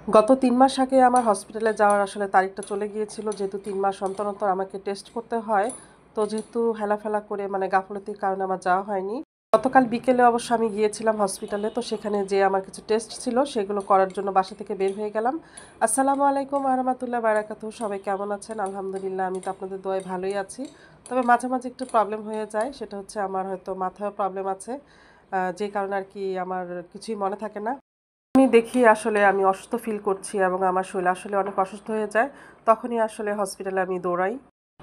গত ৩ মাস আগে আমার হসপিটালে যাওয়ার আসলে তারিখটা চলে গিয়েছিল। যেহেতু ৩ মাস অন্তর, অন্তর আমাকে টেস্ট করতে হয়। তো যেহেতু হেলাফেলা করে মানে গাফলতির কারণে আমার যাওয়া হয়নি। গতকাল বিকেলে অবশ্য আমি গিয়েছিলাম হসপিটালে। তো সেখানে যেয়ে আমার কিছু টেস্ট ছিল, সেগুলো করার জন্য বাসা থেকে বের হয়ে গেলাম। আসসালামু আলাইকুম ওয়া রাহমাতুল্লাহি ওয়া বারাকাতুহু। সবাই কেমন আছেন? আলহামদুলিল্লাহ আমি তো আপনাদের দোয়ায় ভালোই আছি। তবে মাঝে, মাঝে একটু প্রবলেম হয়ে যায়। সেটা হচ্ছে আমার হয়তো মাথায়ও প্রবলেম আছে। যে কারণে আরকি আমার কিছুই মনে থাকে না। আমি দেখি আসলে আমি অসুস্থ ফিল করছি এবং আমার শরীর আসলে অনেক অসুস্থ হয়ে যায়। তখনই আসলে হসপিটালে আমি দৌড়াই।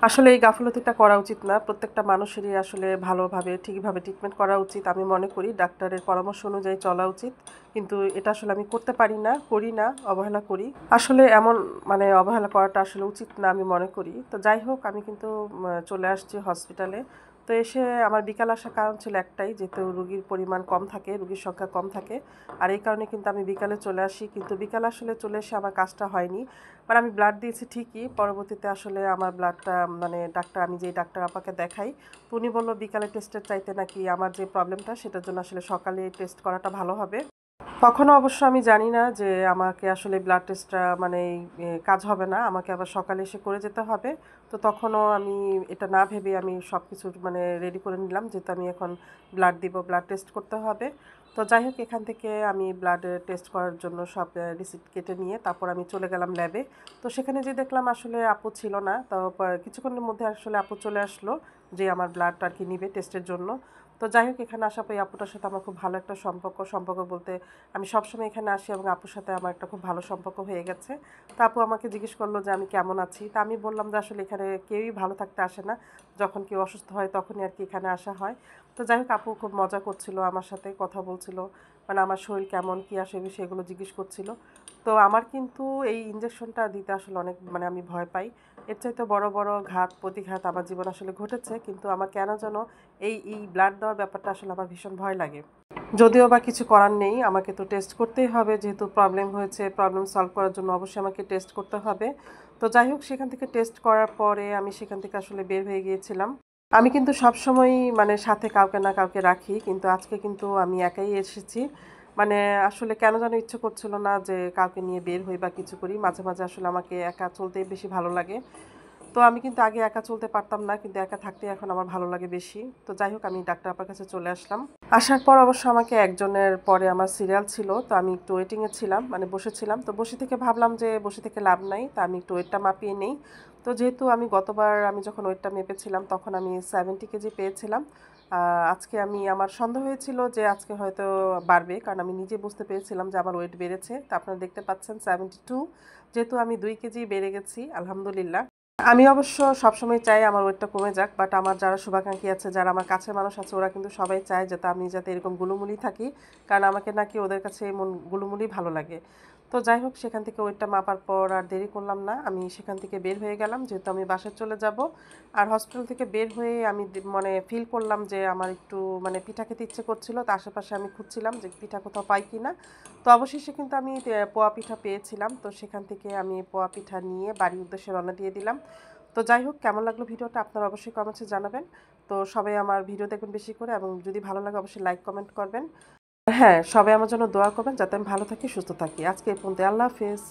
আসলে এই গাফিলতিটা করা উচিত না। প্রত্যেকটা মানুষেরই আসলে ভালোভাবে ঠিকভাবে ট্রিটমেন্ট করা উচিত। আমি মনে করি ডাক্তারের পরামর্শ অনুযায়ী চলা উচিত। কিন্তু এটা আসলে আমি করতে পারি না, করি না, অবহেলা করি। আসলে এমন মানে অবহেলা করাটা আসলে উচিত না আমি মনে করি। তো যাই হোক আমি কিন্তু চলে আসছি হসপিটালে। তো এসে আমার বিকাল আসার কারণ ছিল একটাই, যেহেতু রোগীর পরিমাণ কম থাকে, রোগীর সংখ্যা কম থাকে। আর এই কারণে কিন্তু আমি বিকালে চলে আসি। কিন্তু বিকালে আসলে চলে এসে আমার কাজটা হয়নি। মানে আমি ব্লাড দিয়েছি ঠিকই। পরবর্তীতে আসলে আমার ব্লাডটা মানে ডাক্তার আমি যেই ডাক্তার আপাকে দেখাই, তো উনি বলল বিকালে টেস্টের চাইতে নাকি আমার যে প্রবলেমটা সেটার জন্য আসলে সকালে টেস্ট করাটা ভালো হবে। তখনও অবশ্য আমি জানি না যে আমাকে আসলে ব্লাড টেস্টটা মানে কাজ হবে না। আমাকে আবার সকালে এসে করে যেতে হবে। তো তখনও আমি এটা না ভেবে আমি সবকিছু মানে রেডি করে নিলাম, যেহেতু আমি এখন ব্লাড দিব, ব্লাড টেস্ট করতে হবে। তো যাই হোক এখান থেকে আমি ব্লাড টেস্ট করার জন্য সব রিসিপ্ট কেটে নিয়ে তারপর আমি চলে গেলাম ল্যাবে। তো সেখানে যেয়ে দেখলাম আসলে আপু ছিল না। তো কিছুক্ষণের মধ্যে আসলে আপু চলে আসলো যে আমার ব্লাডটা আর কি নিবে টেস্টের জন্য। তো যাই হোক এখানে আসার পর এই আপুটার সাথে আমার খুব ভালো একটা সম্পর্ক বলতে আমি সবসময় এখানে আসি এবং আপুর সাথে আমার একটা খুব ভালো সম্পর্ক হয়ে গেছে। তো আপু আমাকে জিজ্ঞেস করলো যে আমি কেমন আছি। তা আমি বললাম যে আসলে এখানে কেউই ভালো থাকতে আসে না। যখন কেউ অসুস্থ হয় তখনই আর কি এখানে আসা হয়। তো যাই হোক আপু খুব মজা করছিল আমার সাথে, কথা বলছিল। মানে আমার শরীর কেমন, কি আসে বিষয় এগুলো জিজ্ঞেস করছিল। তো আমার কিন্তু এই ইনজেকশনটা দিতে আসলে অনেক মানে আমি ভয় পাই। এর চাইতে বড়, বড় প্রতিঘাত আমার জীবনে আসলে ঘটেছে। কিন্তু আমার কেন যেন এই ব্লাড দেওয়ার ব্যাপারটা আসলে আমার ভীষণ ভয় লাগে। যদিও বা কিছু করার নেই, আমাকে তো টেস্ট করতেই হবে। যেহেতু প্রবলেম হয়েছে, প্রবলেম সলভ করার জন্য অবশ্যই আমাকে টেস্ট করতে হবে। তো যাই হোক সেখান থেকে টেস্ট করার পরে আমি সেখান থেকে আসলে বের হয়ে গিয়েছিলাম। আমি কিন্তু সবসময়ই মানে সাথে কাউকে না কাউকে রাখি। কিন্তু আজকে কিন্তু আমি একাই এসেছি। মানে আসলে কেন যেন ইচ্ছে করছিল না যে কাউকে নিয়ে বের হই বা কিছু করি। মাঝে, মাঝে আসলে আমাকে একা চলতেই বেশি ভালো লাগে। তো আমি কিন্তু আগে একা চলতে পারতাম না। কিন্তু একা থাকতে এখন আমার ভালো লাগে বেশি। তো যাই হোক আমি ডাক্তার আপার কাছে চলে আসলাম। আসার পর অবশ্য আমাকে একজনের পরে আমার সিরিয়াল ছিল। তো আমি একটু ওয়েটিং এ ছিলাম, মানে বসেছিলাম। তো বসে থেকে ভাবলাম যে বসে থেকে লাভ নাই। তা আমি একটু ওয়েটটা মাপিয়ে নেই। তো যেহেতু আমি গতবার আমি যখন ওয়েটটা মেপেছিলাম তখন আমি 70 কেজি পেয়েছিলাম। আজকে আমি আমার সন্দেহ হয়েছিল যে আজকে হয়তো বাড়বে। কারণ আমি নিজে বুঝতে পেরেছিলাম যে আমার ওয়েট বেড়েছে। তো আপনারা দেখতে পাচ্ছেন 72। যেহেতু আমি 2 কেজি বেড়ে গেছি আলহামদুলিল্লাহ। আমি অবশ্য সবসময় চাই আমার ওয়েটটা কমে যাক। বাট আমার যারা শুভাকাঙ্ক্ষী আছে, যারা আমার কাছের মানুষ আছে ওরা কিন্তু সবাই চায় যাতে আমি যাতে এরকম গুলুমুলি থাকি। কারণ আমাকে নাকি ওদের কাছে এমন গুলুমুলি ভালো লাগে। তো যাই হোক সেখান থেকে ওয়েটটা মাপার পর আর দেরি করলাম না। আমি সেখান থেকে বের হয়ে গেলাম যেহেতু আমি বাসায় চলে যাব। আর হসপিটাল থেকে বের হয়ে আমি মানে ফিল করলাম যে আমার একটু মানে পিঠা খেতে ইচ্ছে করছিল। তো আশেপাশে আমি খুঁজছিলাম যে পিঠা কোথাও পাই কিনা। তো অবশেষে কিন্তু আমি পোয়া পিঠা পেয়েছিলাম। তো সেখান থেকে আমি পোয়া পিঠা নিয়ে বাড়ির উদ্দেশ্যে রওনা দিয়ে দিলাম। তো যাই হোক কেমন লাগলো ভিডিওটা আপনারা অবশ্যই কমেন্টসে জানাবেন। তো সবাই আমার ভিডিও দেখবেন বেশি করে এবং যদি ভালো লাগে অবশ্যই লাইক কমেন্ট করবেন। হ্যাঁ, সবাই আমার জন্য দোয়া করবেন যাতে আমি ভালো থাকি, সুস্থ থাকি। আজকে এই পর্যন্ত। আল্লাহ হাফেজ।